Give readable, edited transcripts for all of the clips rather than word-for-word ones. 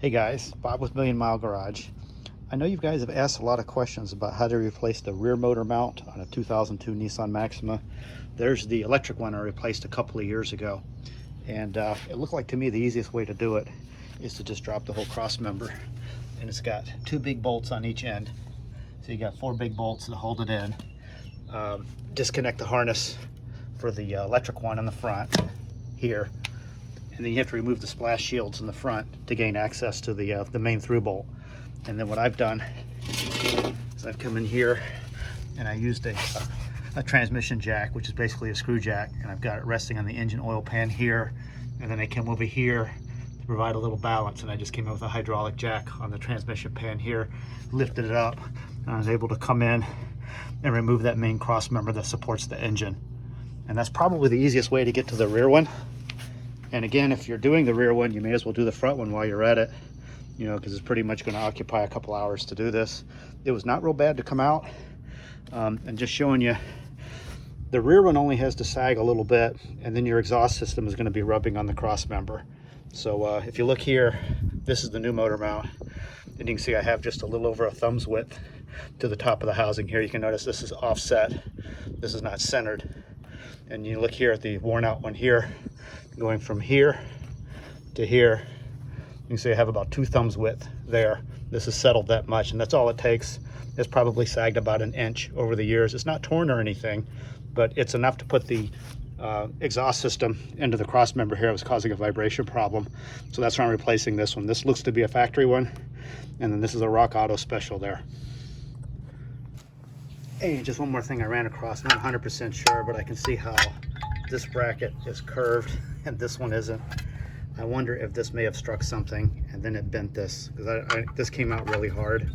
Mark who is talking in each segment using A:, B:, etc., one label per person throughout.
A: Hey guys, Bob with Million Mile Garage. I know you guys have asked a lot of questions about how to replace the rear motor mount on a 2002 Nissan Maxima. There's the electric one I replaced a couple of years ago. And it looked like to me the easiest way to do it is to just drop the whole cross member. And it's got two big bolts on each end. So you got four big bolts to hold it in. Disconnect the harness for the electric one in the front here. And then you have to remove the splash shields in the front to gain access to the main through bolt. And then what I've done is I've come in here and I used a transmission jack, which is basically a screw jack, and I've got it resting on the engine oil pan here. And then I came over here to provide a little balance, and I just came in with a hydraulic jack on the transmission pan here, lifted it up, and I was able to come in and remove that main cross member that supports the engine. And that's probably the easiest way to get to the rear one. And again, if you're doing the rear one, you may as well do the front one while you're at it, you know, because it's pretty much going to occupy a couple hours to do this. It was not real bad to come out. And just showing you, the rear one only has to sag a little bit, and then your exhaust system is going to be rubbing on the cross member. So if you look here, this is the new motor mount. And you can see I have just a little over a thumb's width to the top of the housing here. You can notice this is offset. This is not centered. And you look here at the worn out one here, going from here to here, you can see I have about 2 thumbs width there. This is settled that much, and that's all it takes. It's probably sagged about an inch over the years. It's not torn or anything, but it's enough to put the exhaust system into the cross member here. It was causing a vibration problem, so that's why I'm replacing this one. This looks to be a factory one, and then this is a Rock Auto special there. Hey, just one more thing I ran across. I'm not 100% sure, but I can see how this bracket is curved and this one isn't. I wonder if this may have struck something and then it bent this, because this came out really hard.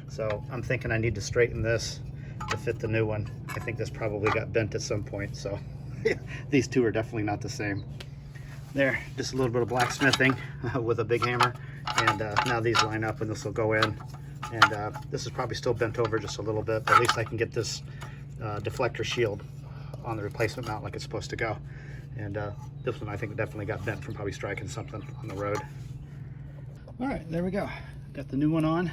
A: So I'm thinking I need to straighten this to fit the new one. I think this probably got bent at some point, so these two are definitely not the same. There, just a little bit of blacksmithing with a big hammer, and now these line up and this will go in. And this is probably still bent over just a little bit, but at least I can get this deflector shield on the replacement mount like it's supposed to go. And this one I think definitely got bent from probably striking something on the road. All right, there we go. Got the new one on,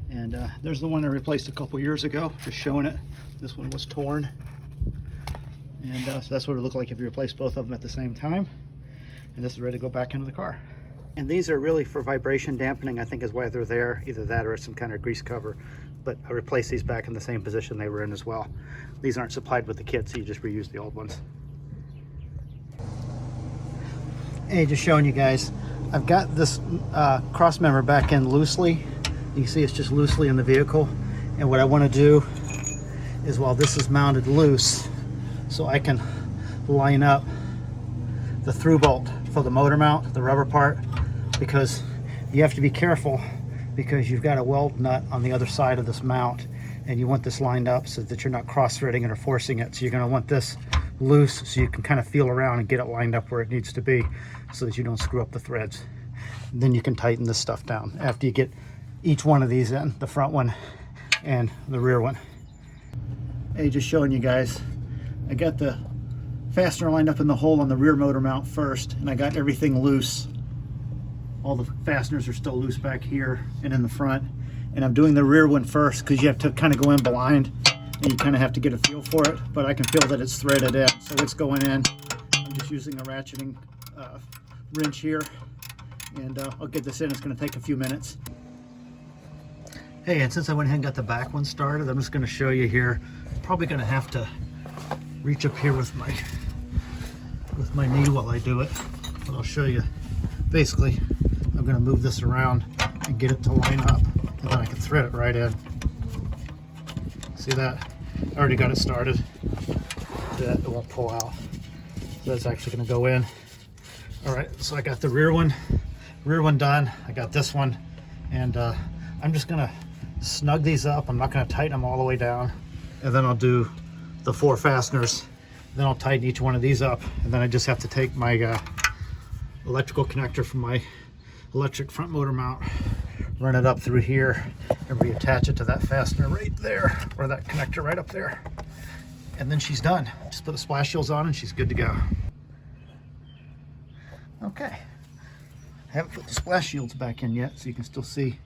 A: and there's the one I replaced a couple years ago, just showing it. This one was torn, and so that's what it looked like if you replaced both of them at the same time. And this is ready to go back into the car. And these are really for vibration dampening, I think is why they're there. Either that or some kind of grease cover. But I replaced these back in the same position they were in as well. These aren't supplied with the kit, so you just reuse the old ones. Hey, just showing you guys, I've got this cross member back in loosely. You can see it's just loosely in the vehicle. And what I want to do is, while this is mounted loose, so I can line up the through bolt for the motor mount, the rubber part, because you have to be careful because you've got a weld nut on the other side of this mount, and you want this lined up so that you're not cross-threading it or forcing it. So you're going to want this loose so you can kind of feel around and get it lined up where it needs to be so that you don't screw up the threads. And then you can tighten this stuff down after you get each one of these in, the front one and the rear one. Hey, just showing you guys, I got the fastener lined up in the hole on the rear motor mount first, and I got everything loose. All the fasteners are still loose back here and in the front, and I'm doing the rear one first because you have to kind of go in blind and you kind of have to get a feel for it, but I can feel that it's threaded in, so it's going in. I'm just using a ratcheting wrench here, and I'll get this in. It's going to take a few minutes. Hey, and since I went ahead and got the back one started, I'm just going to show you here. Probably going to have to reach up here with my knee while I do it, but I'll show you. Basically, I'm going to move this around and get it to line up, and then I can thread it right in. See that? I already got it started. See that? It won't pull out. So that's actually going to go in. All right, so I got the rear one done. I got this one, and I'm just going to snug these up. I'm not going to tighten them all the way down, and then I'll do the 4 fasteners. Then I'll tighten each one of these up, and then I just have to take my electrical connector from my electric front motor mount, run it up through here, and reattach it to that fastener right there, or that connector right up there. And then she's done. Just put the splash shields on and she's good to go. Okay, I haven't put the splash shields back in yet, so you can still see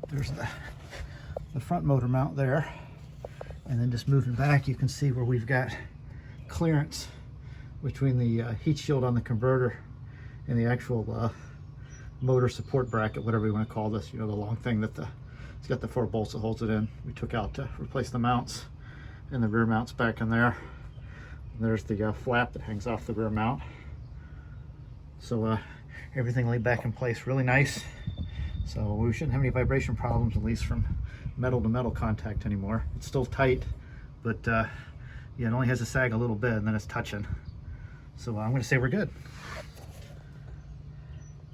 A: there's the front motor mount there. And then just moving back, you can see where we've got clearance between the heat shield on the converter and the actual motor support bracket, whatever you want to call this, you know, the long thing that it's got the 4 bolts that holds it in. We took out to replace the mounts, and the rear mount's back in there. And there's the flap that hangs off the rear mount. So everything laid back in place really nice. So we shouldn't have any vibration problems, at least from metal to metal contact anymore. It's still tight, but yeah, it only has to sag a little bit and then it's touching. So I'm going to say we're good.